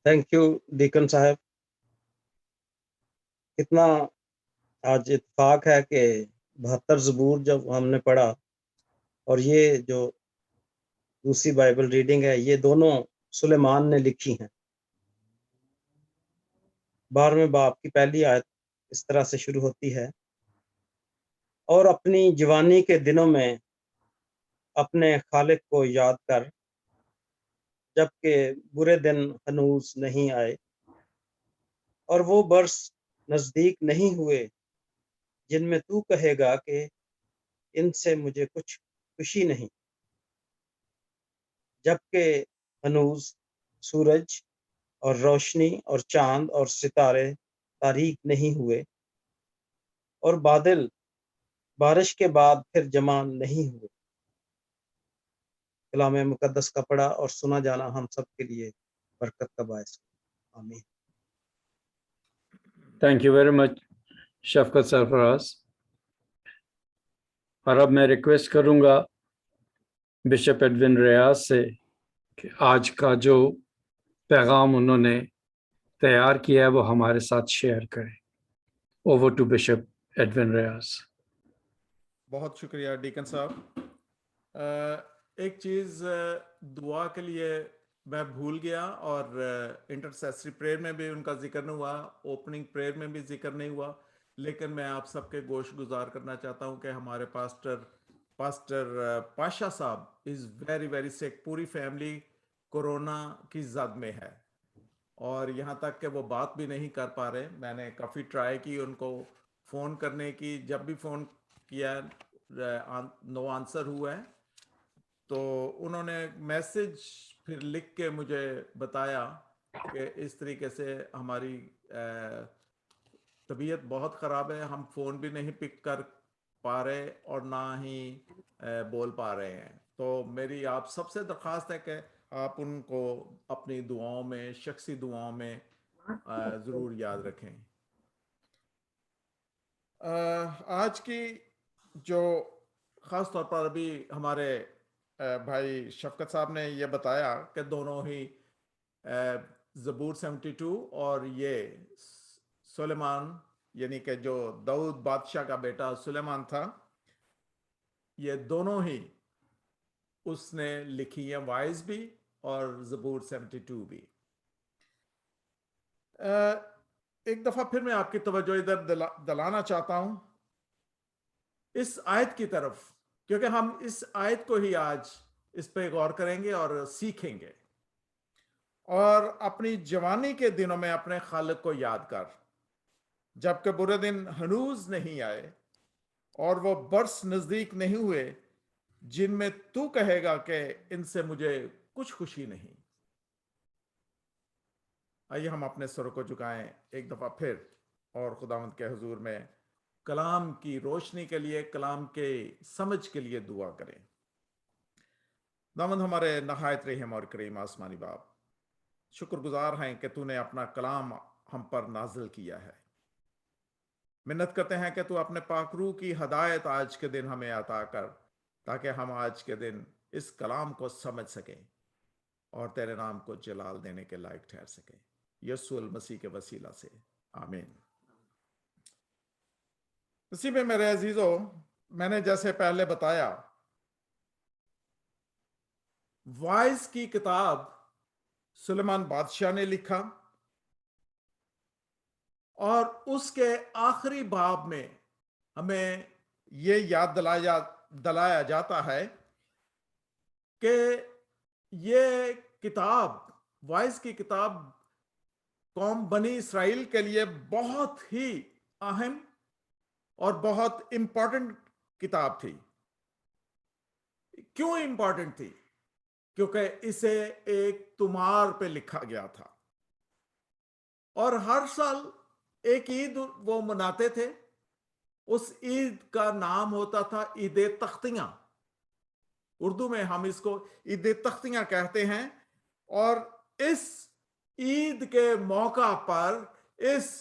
Thank you Deccan صاحب. کتنا آج اتفاق ہے کہ 72 زبور جب ہم نے پڑھا اور یہ جو دوسری بائبل ریڈنگ ہے یہ دونوں سلیمان نے لکھی ہیں. 12ویں باب کی پہلی آیت اس طرح سے شروع ہوتی ہے: اور اپنی جوانی کے دنوں میں اپنے خالق کو یاد کر جبکہ برے دن ہنوز نہیں آئے اور وہ برس نزدیک نہیں ہوئے جن میں تو کہے گا کہ ان سے مجھے کچھ خوشی نہیں، جبکہ ہنوز سورج اور روشنی اور چاند اور ستارے تاریک نہیں ہوئے اور بادل بارش کے بعد پھر جمع نہیں ہوئے. کلام مقدس کا پڑھا اور سنا جانا ہم سب کے لیے برکت کا باعث ہو. آمین. تھینک یو ویری مچ شفقت سرفراز. اور اب میں ریکویسٹ کروں گا بشپ ایڈون ریاض سے کہ آج کا جو پیغام انہوں نے تیار کیا ہے وہ ہمارے ساتھ شیئر کریں. اوور ٹو بشپ ایڈون ریاض. بہت شکریہ ڈیکن صاحب. ایک چیز دعا کے لیے میں بھول گیا اور انٹرسیسری پریئر میں بھی ان کا ذکر نہیں ہوا، اوپننگ پریئر میں بھی ذکر نہیں ہوا، لیکن میں آپ سب کے گوش گزار کرنا چاہتا ہوں کہ ہمارے پاسٹر پاشا صاحب از ویری ویری سک. پوری فیملی کورونا کی زد میں ہے اور یہاں تک کہ وہ بات بھی نہیں کر پا رہے. میں نے کافی ٹرائی کی ان کو فون کرنے کی، جب بھی فون کیا نو آنسر ہوا ہے. تو انہوں نے میسج پھر لکھ کے مجھے بتایا کہ اس طریقے سے ہماری طبیعت بہت خراب ہے، ہم فون بھی نہیں پک کر پا رہے اور نہ ہی بول پا رہے ہیں. تو میری آپ سب سے درخواست ہے کہ آپ ان کو اپنی دعاؤں میں، شخصی دعاؤں میں ضرور یاد رکھیں. آج کی جو خاص طور پر ابھی ہمارے بھائی شفقت صاحب نے یہ بتایا کہ دونوں ہی زبور 72 اور یہ سلیمان، یعنی کہ جو داؤد بادشاہ کا بیٹا سلیمان تھا، یہ دونوں ہی اس نے لکھی ہیں، وائز بھی اور زبور 72 بھی. ایک دفعہ پھر میں آپ کی توجہ ادھر دلانا چاہتا ہوں اس آیت کی طرف، کیونکہ ہم اس آیت کو ہی آج اس پہ غور کریں گے اور سیکھیں گے. اور اپنی جوانی کے دنوں میں اپنے خالق کو یاد کر جبکہ برے دن ہنوز نہیں آئے اور وہ برس نزدیک نہیں ہوئے جن میں تو کہے گا کہ ان سے مجھے کچھ خوشی نہیں. آئیے ہم اپنے سروں کو جھکائیں ایک دفعہ پھر اور خداوند کے حضور میں کلام کی روشنی کے لیے، کلام کے سمجھ کے لیے دعا کریں. خداوند ہمارے نہایت رحیم اور کریم آسمانی باپ، شکر گزار ہیں کہ تو نے اپنا کلام ہم پر نازل کیا ہے. منت کرتے ہیں کہ تو اپنے پاک روح کی ہدایت آج کے دن ہمیں عطا کر تاکہ ہم آج کے دن اس کلام کو سمجھ سکیں اور تیرے نام کو جلال دینے کے لائق ٹھہر سکیں. یسوع المسیح کے وسیلہ سے آمین. اسی میں میرے عزیزو، میں نے جیسے پہلے بتایا، وائز کی کتاب سلیمان بادشاہ نے لکھا اور اس کے آخری باب میں ہمیں یہ یاد دلایا جاتا ہے کہ یہ کتاب، وائز کی کتاب، قوم بنی اسرائیل کے لیے بہت ہی اہم اور بہت امپورٹنٹ کتاب تھی. کیوں امپورٹنٹ تھی؟ کیونکہ اسے ایک تمار پہ لکھا گیا تھا اور ہر سال ایک عید وہ مناتے تھے. اس عید کا نام ہوتا تھا عید تختیاں. اردو میں ہم اس کو عید تختیاں کہتے ہیں. اور اس عید کے موقع پر اس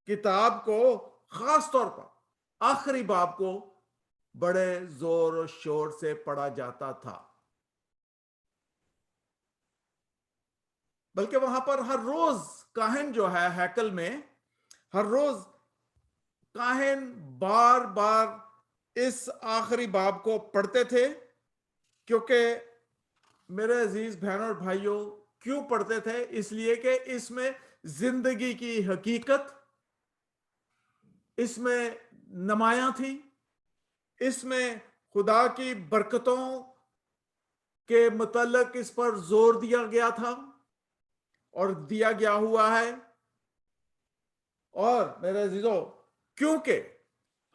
کتاب کو خاص طور پر آخری باب کو بڑے زور و شور سے پڑھا جاتا تھا. بلکہ وہاں پر ہر روز کاہن جو ہے ہیکل میں، ہر روز کاہن بار بار اس آخری باب کو پڑھتے تھے، کیونکہ میرے عزیز بہنوں اور بھائیوں کیوں پڑھتے تھے؟ اس لیے کہ اس میں زندگی کی حقیقت اس میں نمایاں تھی، اس میں خدا کی برکتوں کے متعلق اس پر زور دیا گیا تھا اور دیا گیا ہوا ہے۔ اور میرے عزیزو، کیونکہ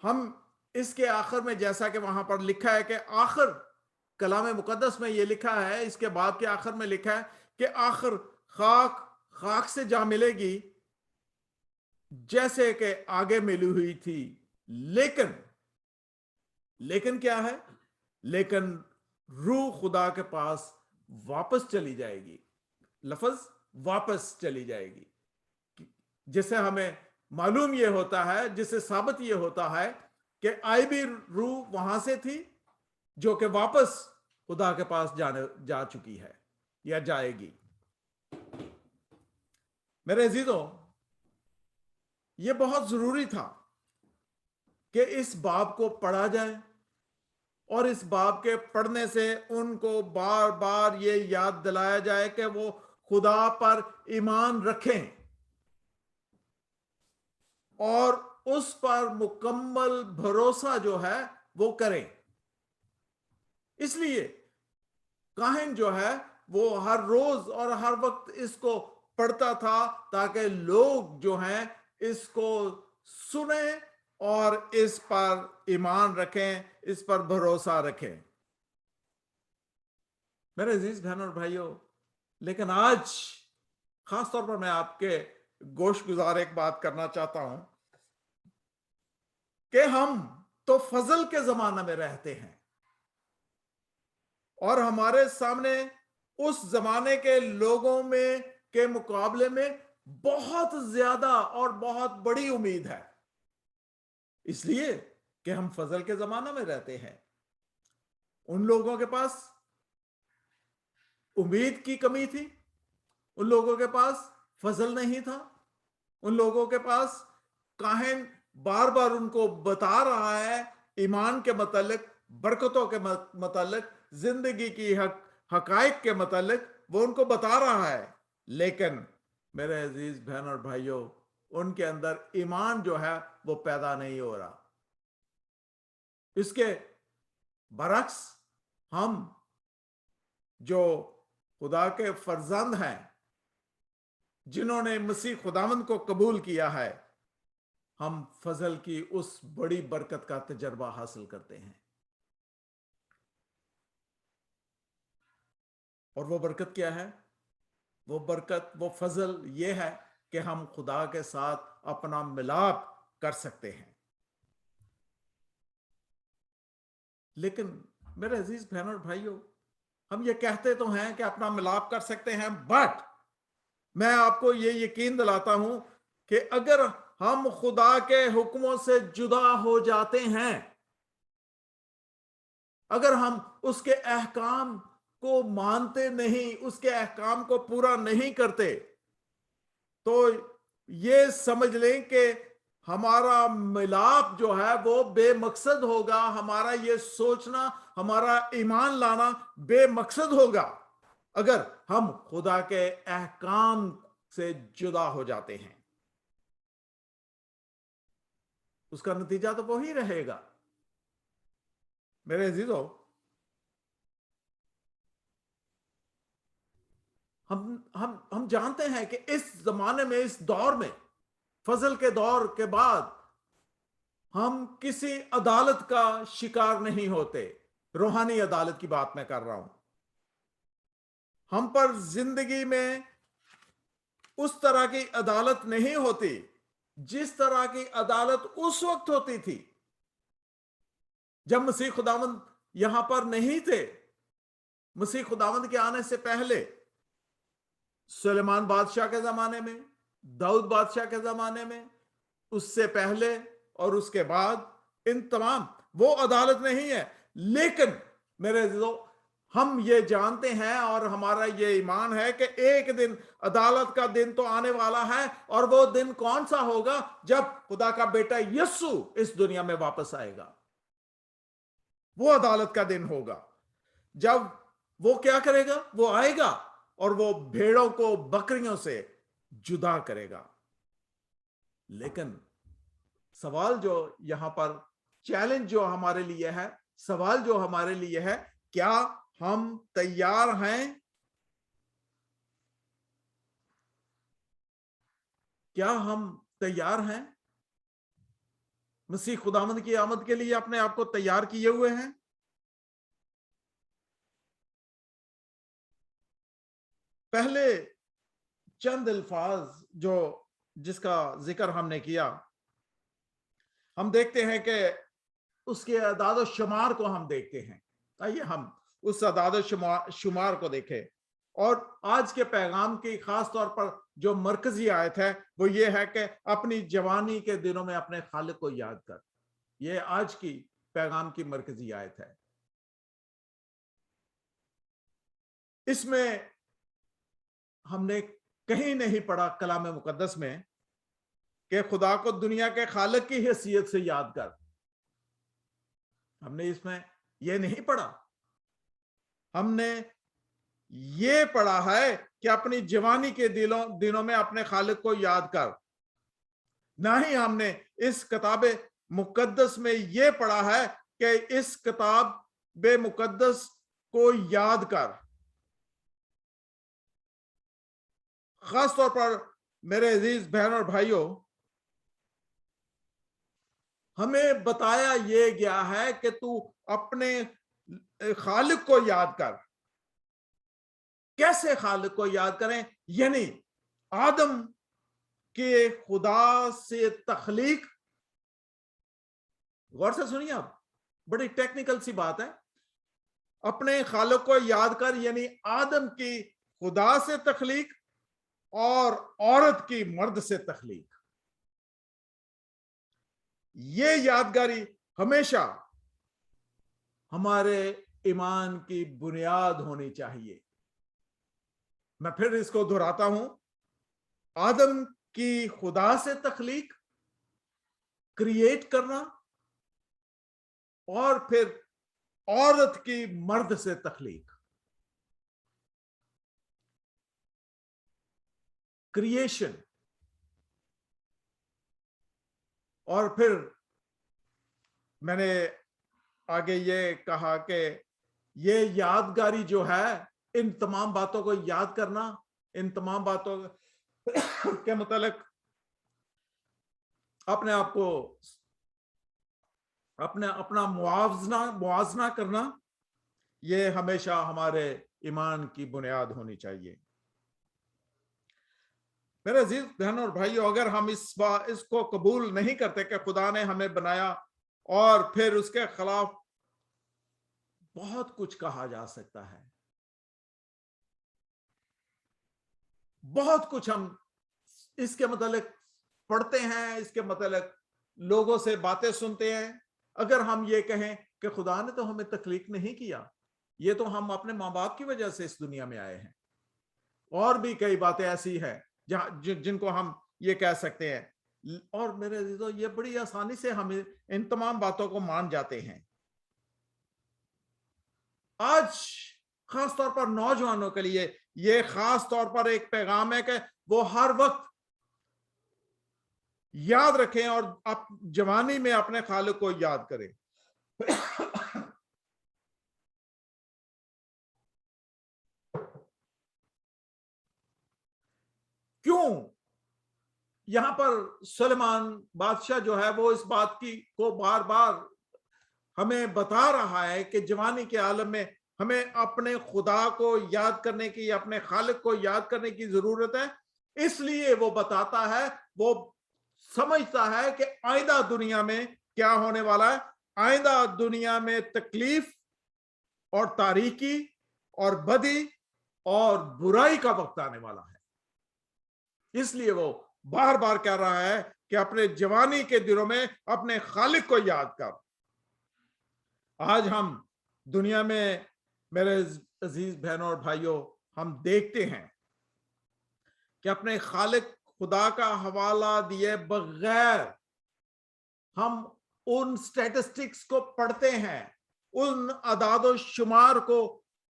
ہم اس کے آخر میں، جیسا کہ وہاں پر لکھا ہے کہ آخر کلام مقدس میں یہ لکھا ہے، اس کے بعد کے آخر میں لکھا ہے کہ آخر خاک سے جا ملے گی جیسے کہ آگے ملی ہوئی تھی، لیکن کیا ہے؟ لیکن روح خدا کے پاس واپس چلی جائے گی۔ لفظ واپس چلی جائے گی، جسے ہمیں معلوم یہ ہوتا ہے، جسے ثابت یہ ہوتا ہے کہ آئی بھی روح وہاں سے تھی جو کہ واپس خدا کے پاس جا چکی ہے یا جائے گی۔ میرے عزیزوں، یہ بہت ضروری تھا کہ اس باب کو پڑھا جائے، اور اس باب کے پڑھنے سے ان کو بار بار یہ یاد دلایا جائے کہ وہ خدا پر ایمان رکھیں اور اس پر مکمل بھروسہ جو ہے وہ کریں۔ اس لیے کاہن جو ہے وہ ہر روز اور ہر وقت اس کو پڑھتا تھا تاکہ لوگ جو ہیں اس کو سنیں اور اس پر ایمان رکھیں، اس پر بھروسہ رکھیں۔ میرے عزیز بہنوں اور بھائیوں، لیکن آج خاص طور پر میں آپ کے گوش گزار ایک بات کرنا چاہتا ہوں کہ ہم تو فضل کے زمانہ میں رہتے ہیں، اور ہمارے سامنے اس زمانے کے لوگوں میں کے مقابلے میں بہت زیادہ اور بہت بڑی امید ہے، اس لیے کہ ہم فضل کے زمانہ میں رہتے ہیں۔ ان لوگوں کے پاس امید کی کمی تھی، ان لوگوں کے پاس فضل نہیں تھا، ان لوگوں کے پاس کاہن بار بار ان کو بتا رہا ہے ایمان کے متعلق، برکتوں کے متعلق، زندگی کی حقائق کے متعلق وہ ان کو بتا رہا ہے، لیکن میرے عزیز بہن اور بھائیوں، ان کے اندر ایمان جو ہے وہ پیدا نہیں ہو رہا۔ اس کے برعکس ہم جو خدا کے فرزند ہیں، جنہوں نے مسیح خداوند کو قبول کیا ہے، ہم فضل کی اس بڑی برکت کا تجربہ حاصل کرتے ہیں۔ اور وہ برکت کیا ہے؟ وہ برکت، وہ فضل یہ ہے کہ ہم خدا کے ساتھ اپنا ملاپ کر سکتے ہیں۔ لیکن میرے عزیز بہنوں اور بھائیوں، ہم یہ کہتے تو ہیں کہ اپنا ملاپ کر سکتے ہیں، بٹ میں آپ کو یہ یقین دلاتا ہوں کہ اگر ہم خدا کے حکموں سے جدا ہو جاتے ہیں، اگر ہم اس کے احکام کو مانتے نہیں، اس کے احکام کو پورا نہیں کرتے، تو یہ سمجھ لیں کہ ہمارا ملاپ جو ہے وہ بے مقصد ہوگا، ہمارا یہ سوچنا، ہمارا ایمان لانا بے مقصد ہوگا اگر ہم خدا کے احکام سے جدا ہو جاتے ہیں۔ اس کا نتیجہ تو وہی رہے گا۔ میرے عزیزو، ہم جانتے ہیں کہ اس زمانے میں، اس دور میں، فضل کے دور کے بعد ہم کسی عدالت کا شکار نہیں ہوتے۔ روحانی عدالت کی بات میں کر رہا ہوں۔ ہم پر زندگی میں اس طرح کی عدالت نہیں ہوتی جس طرح کی عدالت اس وقت ہوتی تھی جب مسیح خداوند یہاں پر نہیں تھے۔ مسیح خداوند کے آنے سے پہلے، سلیمان بادشاہ کے زمانے میں، داؤد بادشاہ کے زمانے میں، اس سے پہلے اور اس کے بعد، ان تمام وہ عدالت نہیں ہے۔ لیکن میرے عزیزو، ہم یہ جانتے ہیں اور ہمارا یہ ایمان ہے کہ ایک دن عدالت کا دن تو آنے والا ہے، اور وہ دن کون سا ہوگا؟ جب خدا کا بیٹا یسوع اس دنیا میں واپس آئے گا۔ وہ عدالت کا دن ہوگا جب وہ کیا کرے گا؟ وہ آئے گا اور وہ بھیڑوں کو بکریوں سے جدا کرے گا۔ لیکن سوال جو یہاں پر چیلنج جو ہمارے لیے ہے، سوال جو ہمارے لیے ہے، کیا ہم تیار ہیں؟ کیا ہم تیار ہیں؟ مسیح خداوند کی آمد کے لیے اپنے آپ کو تیار کیے ہوئے ہیں؟ پہلے چند الفاظ جس کا ذکر ہم نے کیا، ہم دیکھتے ہیں کہ اس کے اعداد و شمار کو ہم دیکھتے ہیں۔ آئیے ہم اس اعداد و شمار کو دیکھیں، اور آج کے پیغام کی خاص طور پر جو مرکزی آیت ہے وہ یہ ہے کہ اپنی جوانی کے دنوں میں اپنے خالق کو یاد کر۔ یہ آج کی پیغام کی مرکزی آیت ہے۔ اس میں ہم نے کہیں نہیں پڑھا کلام مقدس میں کہ خدا کو دنیا کے خالق کی حیثیت سے یاد کر۔ ہم نے اس میں یہ نہیں پڑھا۔ ہم نے یہ پڑھا ہے کہ اپنی جوانی کے دنوں میں اپنے خالق کو یاد کر۔ نہ ہی ہم نے اس کتاب مقدس میں یہ پڑھا ہے کہ اس کتاب مقدس کو یاد کر۔ خاص طور پر میرے عزیز بہن اور بھائیوں، ہمیں بتایا یہ گیا ہے کہ تو اپنے خالق کو یاد کر۔ کیسے خالق کو یاد کریں؟ یعنی آدم کے خدا سے تخلیق۔ غور سے سنیے، آپ بڑی ٹیکنیکل سی بات ہے۔ اپنے خالق کو یاد کر یعنی آدم کی خدا سے تخلیق اور عورت کی مرد سے تخلیق۔ یہ یادگاری ہمیشہ ہمارے ایمان کی بنیاد ہونی چاہیے۔ میں پھر اس کو دہراتا ہوں، آدم کی خدا سے تخلیق، کریٹ کرنا، اور پھر عورت کی مرد سے تخلیق۔ کریشن، اور پھر میں نے آگے یہ کہا کہ یہ یادگاری جو ہے، ان تمام باتوں کو یاد کرنا، ان تمام باتوں کے متعلق اپنے آپ کو اپنا موازنہ کرنا، یہ ہمیشہ ہمارے ایمان کی بنیاد ہونی چاہیے۔ میرے عزیز بہنوں اور بھائیوں، اگر ہم اس کو قبول نہیں کرتے کہ خدا نے ہمیں بنایا، اور پھر اس کے خلاف بہت کچھ کہا جا سکتا ہے، بہت کچھ ہم اس کے متعلق پڑھتے ہیں، اس کے متعلق لوگوں سے باتیں سنتے ہیں۔ اگر ہم یہ کہیں کہ خدا نے تو ہمیں تخلیق نہیں کیا، یہ تو ہم اپنے ماں باپ کی وجہ سے اس دنیا میں آئے ہیں، اور بھی کئی باتیں ایسی ہیں جن کو ہم یہ کہہ سکتے ہیں، اور میرے عزیزو یہ بڑی آسانی سے ہم ان تمام باتوں کو مان جاتے ہیں۔ آج خاص طور پر نوجوانوں کے لیے یہ خاص طور پر ایک پیغام ہے کہ وہ ہر وقت یاد رکھیں اور جوانی میں اپنے خالق کو یاد کریں۔ کیوں یہاں پر سلیمان بادشاہ جو ہے وہ اس بات کو بار بار ہمیں بتا رہا ہے کہ جوانی کے عالم میں ہمیں اپنے خدا کو یاد کرنے کی، اپنے خالق کو یاد کرنے کی ضرورت ہے؟ اس لیے وہ بتاتا ہے، وہ سمجھتا ہے کہ آئندہ دنیا میں کیا ہونے والا ہے۔ آئندہ دنیا میں تکلیف اور تاریکی اور بدی اور برائی کا وقت آنے والا ہے۔ اس لیے وہ بار بار کہہ رہا ہے کہ اپنے جوانی کے دنوں میں اپنے خالق کو یاد کر۔ آج ہم دنیا میں میرے عزیز بہنوں اور بھائیوں، ہم دیکھتے ہیں کہ اپنے خالق خدا کا حوالہ دیے بغیر ہم ان سٹیٹسٹکس کو پڑھتے ہیں، ان اعداد و شمار کو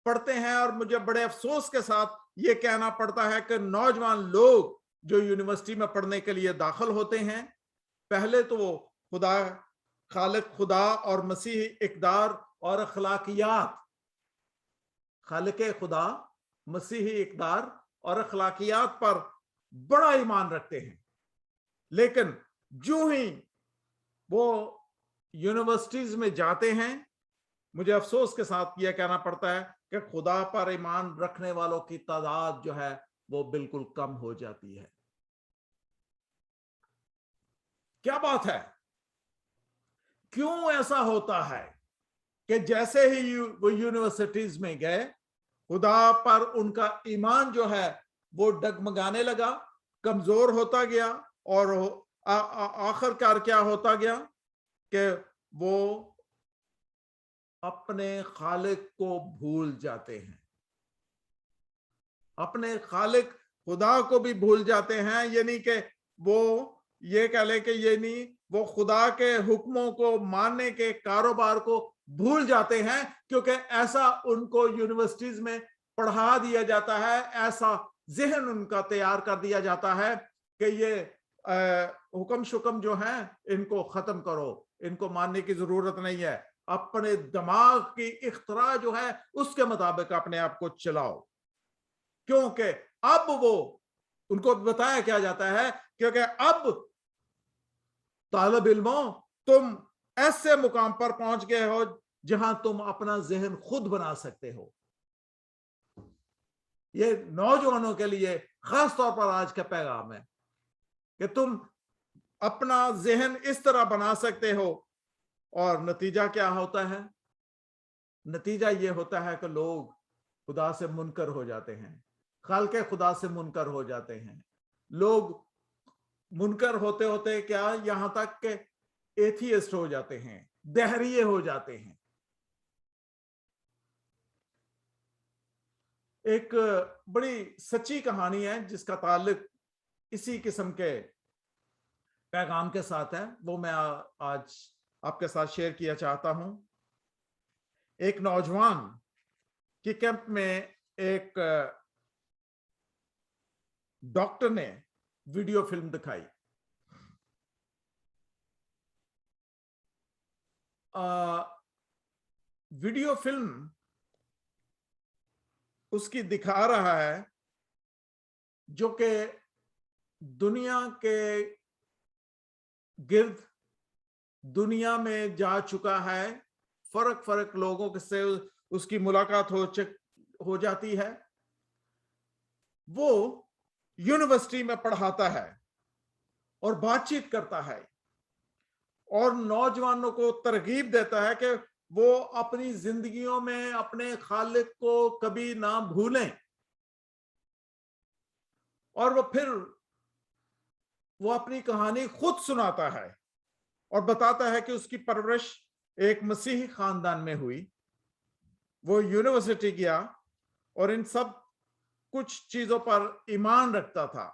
پڑھتے ہیں، اور مجھے بڑے افسوس کے ساتھ یہ کہنا پڑتا ہے کہ نوجوان لوگ جو یونیورسٹی میں پڑھنے کے لیے داخل ہوتے ہیں، پہلے تو وہ خالق خدا اور مسیحی اقدار اور اخلاقیات، خالق خدا، مسیحی اقدار اور اخلاقیات پر بڑا ایمان رکھتے ہیں، لیکن جو ہی وہ یونیورسٹیز میں جاتے ہیں، مجھے افسوس کے ساتھ یہ کہنا پڑتا ہے کہ خدا پر ایمان رکھنے والوں کی تعداد جو ہے وہ بالکل کم ہو جاتی ہے۔ کیا بات ہے؟ کیوں ایسا ہوتا ہے کہ جیسے ہی وہ یونیورسٹیز میں گئے، خدا پر ان کا ایمان جو ہے وہ ڈگمگانے لگا، کمزور ہوتا گیا، اور آخر کار کیا ہوتا گیا کہ وہ اپنے خالق کو بھول جاتے ہیں، اپنے خالق خدا کو بھی بھول جاتے ہیں، یعنی کہ وہ یہ کہہ لیں کہ یعنی وہ خدا کے حکموں کو ماننے کے کاروبار کو بھول جاتے ہیں، کیونکہ ایسا ان کو یونیورسٹیز میں پڑھا دیا جاتا ہے، ایسا ذہن ان کا تیار کر دیا جاتا ہے کہ یہ حکم شکم جو ہیں ان کو ختم کرو، ان کو ماننے کی ضرورت نہیں ہے، اپنے دماغ کی اختراع جو ہے اس کے مطابق اپنے آپ کو چلاؤ، کیونکہ اب وہ ان کو بتایا کیا جاتا ہے، کیونکہ اب طالب علموں تم ایسے مقام پر پہنچ گئے ہو جہاں تم اپنا ذہن خود بنا سکتے ہو۔ یہ نوجوانوں کے لیے خاص طور پر آج کا پیغام ہے کہ تم اپنا ذہن اس طرح بنا سکتے ہو، اور نتیجہ کیا ہوتا ہے؟ نتیجہ یہ ہوتا ہے کہ لوگ خدا سے منکر ہو جاتے ہیں، خالق خدا سے منکر ہو جاتے ہیں، لوگ منکر ہوتے ہوتے کیا یہاں تک کہ ایتھیسٹ ہو جاتے ہیں، دہریے ہو جاتے ہیں۔ ایک بڑی سچی کہانی ہے جس کا تعلق اسی قسم کے پیغام کے ساتھ ہے، وہ میں آج آپ کے ساتھ شیئر کیا چاہتا ہوں۔ ایک نوجوان کی کیمپ میں ایک ڈاکٹر نے ویڈیو فلم دکھائی، ویڈیو فلم اس کی دکھا رہا ہے جو کہ دنیا کے گرد دنیا میں جا چکا ہے، فرق لوگوں سے اس کی ملاقات ہو جاتی ہے، وہ یونیورسٹی میں پڑھاتا ہے اور بات چیت کرتا ہے اور نوجوانوں کو ترغیب دیتا ہے کہ وہ اپنی زندگیوں میں اپنے خالق کو کبھی نہ بھولیں، اور وہ پھر وہ اپنی کہانی خود سناتا ہے اور بتاتا ہے کہ اس کی پرورش ایک مسیحی خاندان میں ہوئی، وہ یونیورسٹی گیا اور ان سب کچھ چیزوں پر ایمان رکھتا تھا،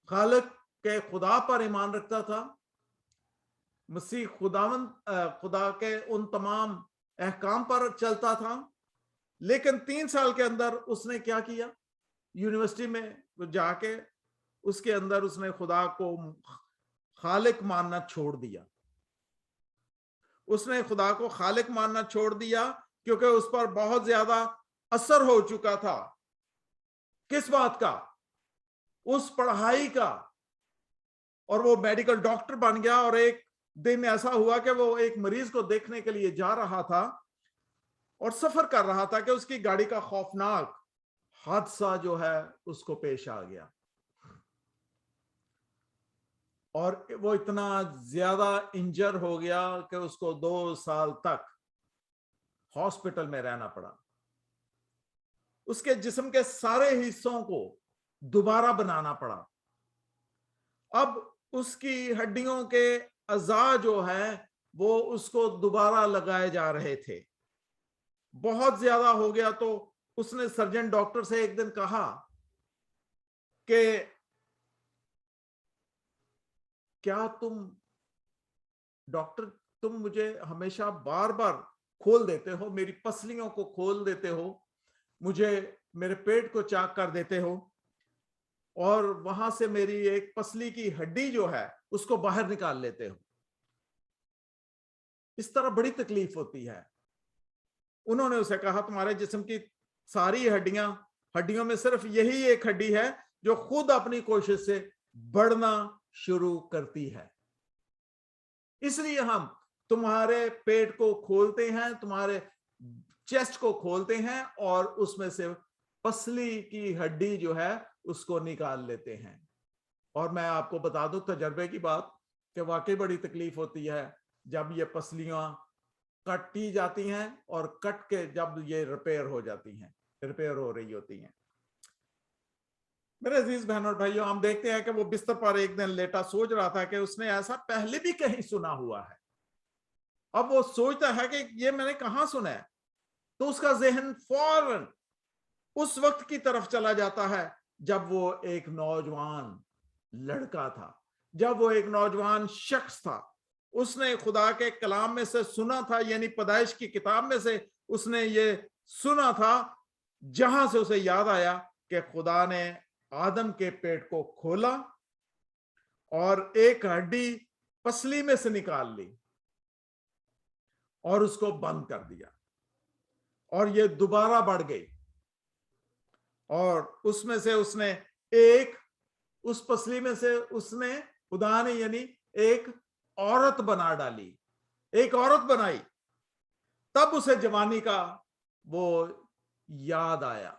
خالق کے خدا پر ایمان رکھتا تھا، مسیح خدا کے ان تمام احکام پر چلتا تھا، لیکن 3 سال کے اندر اس نے کیا کیا؟ یونیورسٹی میں جا کے اس کے اندر اس نے خدا کو خالق ماننا چھوڑ دیا، اس نے خدا کو خالق ماننا چھوڑ دیا، کیونکہ اس پر بہت زیادہ اثر ہو چکا تھا۔ کس بات کا؟ اس پڑھائی کا، اور وہ میڈیکل ڈاکٹر بن گیا، اور ایک دن ایسا ہوا کہ وہ ایک مریض کو دیکھنے کے لیے جا رہا تھا اور سفر کر رہا تھا کہ اس کی گاڑی کا خوفناک حادثہ جو ہے اس کو پیش آ گیا، اور وہ اتنا زیادہ انجر ہو گیا کہ اس کو 2 سال تک ہاسپٹل میں رہنا پڑا، اس کے جسم کے سارے حصوں کو دوبارہ بنانا پڑا، اب اس کی ہڈیوں کے اعضاء جو ہے وہ اس کو دوبارہ لگائے جا رہے تھے، بہت زیادہ ہو گیا تو اس نے سرجن ڈاکٹر سے ایک دن کہا کہ کیا تم ڈاکٹر تم مجھے ہمیشہ بار بار کھول دیتے ہو، میری پسلیوں کو کھول دیتے ہو، مجھے میرے پیٹ کو چاک کر دیتے ہو اور وہاں سے میری ایک پسلی کی ہڈی جو ہے اس کو باہر نکال لیتے ہو، اس طرح بڑی تکلیف ہوتی ہے۔ انہوں نے اسے کہا تمہارے جسم کی ساری ہڈیوں میں صرف یہی ایک ہڈی ہے جو خود اپنی کوشش سے بڑھنا شروع کرتی ہے، اس لیے ہم تمہارے پیٹ کو کھولتے ہیں، تمہارے چیسٹ کو کھولتے ہیں اور اس میں سے پسلی کی ہڈی جو ہے اس کو نکال لیتے ہیں۔ اور میں آپ کو بتا دوں تجربے کی بات کہ واقعی بڑی تکلیف ہوتی ہے جب یہ پسلیاں کٹی جاتی ہیں اور کٹ کے جب یہ ریپیئر ہو جاتی ہیں، ریپیئر ہو رہی ہوتی ہیں۔ میرے عزیز بہن اور بھائیوں، ہم دیکھتے ہیں کہ وہ بستر پر ایک دن لیٹا سوچ رہا تھا کہ اس نے ایسا پہلے بھی کہیں سنا ہوا ہے۔ اب وہ سوچتا ہے کہ یہ میں نے کہاں سنا ہے، تو اس کا ذہن فوراً اس وقت کی طرف چلا جاتا ہے جب وہ ایک نوجوان لڑکا تھا، جب وہ ایک نوجوان شخص تھا۔ اس نے خدا کے کلام میں سے سنا تھا، یعنی پیدائش کی کتاب میں سے اس نے یہ سنا تھا، جہاں سے اسے یاد آیا کہ خدا نے آدم کے پیٹ کو کھولا اور ایک ہڈی پسلی میں سے نکال لی اور اس کو بند کر دیا، اور یہ دوبارہ بڑھ گئی، اور اس میں سے اس نے اس پسلی میں سے اس نے خدا نے یعنی ایک عورت بنا ڈالی، ایک عورت بنائی۔ تب اسے جوانی کا وہ یاد آیا،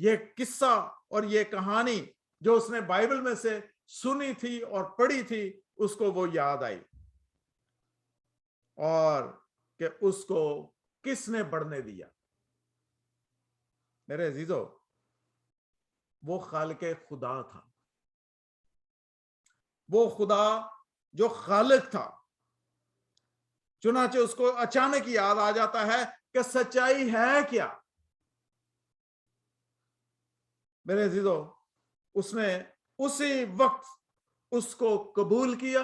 یہ قصہ اور یہ کہانی جو اس نے بائبل میں سے سنی تھی اور پڑھی تھی، اس کو وہ یاد آئی، اور کہ اس کو کس نے بڑھنے دیا۔ میرے عزیزو، وہ خالق خدا تھا، وہ خدا جو خالق تھا۔ چنانچہ اس کو اچانک یاد آ جاتا ہے کہ سچائی ہے کیا۔ میرے عزیزو، اس نے اسی وقت اس کو قبول کیا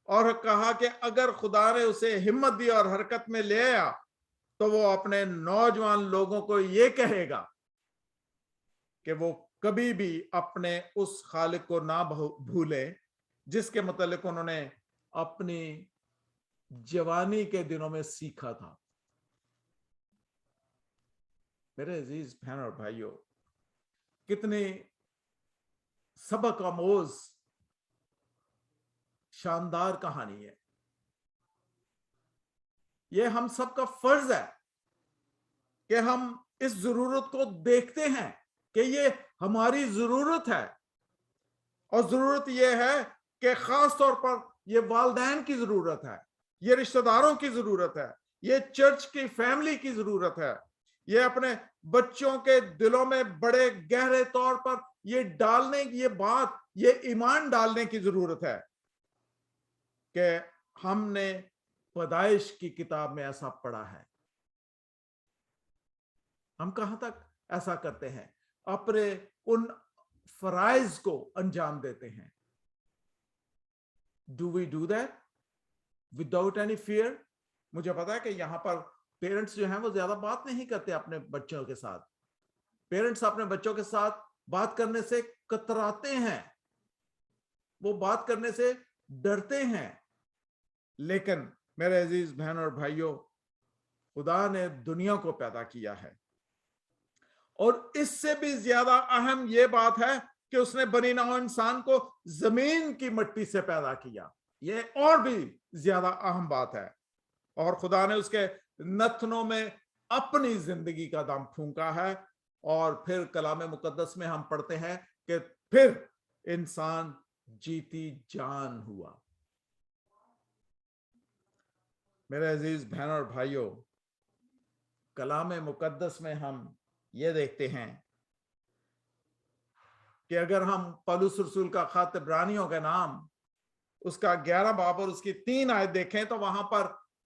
اور کہا کہ اگر خدا نے اسے ہمت دی اور حرکت میں لے آیا تو وہ اپنے نوجوان لوگوں کو یہ کہے گا کہ وہ کبھی بھی اپنے اس خالق کو نہ بھولے جس کے متعلق انہوں نے اپنی جوانی کے دنوں میں سیکھا تھا۔ میرے عزیز بہن اور بھائیوں، کتنی سبق آموز شاندار کہانی ہے۔ یہ ہم سب کا فرض ہے کہ ہم اس ضرورت کو دیکھتے ہیں کہ یہ ہماری ضرورت ہے، اور ضرورت یہ ہے کہ خاص طور پر یہ والدین کی ضرورت ہے، یہ رشتہ داروں کی ضرورت ہے، یہ چرچ کی فیملی کی ضرورت ہے، یہ اپنے بچوں کے دلوں میں بڑے گہرے طور پر یہ ڈالنے کی یہ بات، یہ ایمان ڈالنے کی ضرورت ہے کہ ہم نے پیدائش کی کتاب میں ایسا پڑھا ہے۔ ہم کہاں تک ایسا کرتے ہیں، اپنے ان فرائض کو انجام دیتے ہیں؟ Do we do that without any fear؟ مجھے پتا ہے کہ یہاں پر پیرنٹس جو ہیں وہ زیادہ بات نہیں کرتے اپنے بچوں کے ساتھ، پیرنٹس اپنے بچوں کے ساتھ بات کرنے سے کتراتے ہیں، وہ بات کرنے سے ڈرتے ہیں۔ لیکن میرے عزیز بہن اور بھائیوں، خدا نے دنیا کو پیدا کیا ہے، اور اس سے بھی زیادہ اہم یہ بات ہے کہ اس نے بنی نوع انسان کو زمین کی مٹی سے پیدا کیا۔ یہ اور بھی زیادہ اہم بات ہے، اور خدا نے اس کے نتنوں میں اپنی زندگی کا دم پھونکا ہے، اور پھر کلام مقدس میں ہم پڑھتے ہیں کہ پھر انسان جیتی جان ہوا۔ میرے عزیز بہن اور بھائیوں، کلام مقدس میں ہم یہ دیکھتے ہیں کہ اگر ہم پولس رسول کا خط عبرانیوں کا نام، اس کا 11 باب اور اس کی 3 آیت دیکھیں تو وہاں پر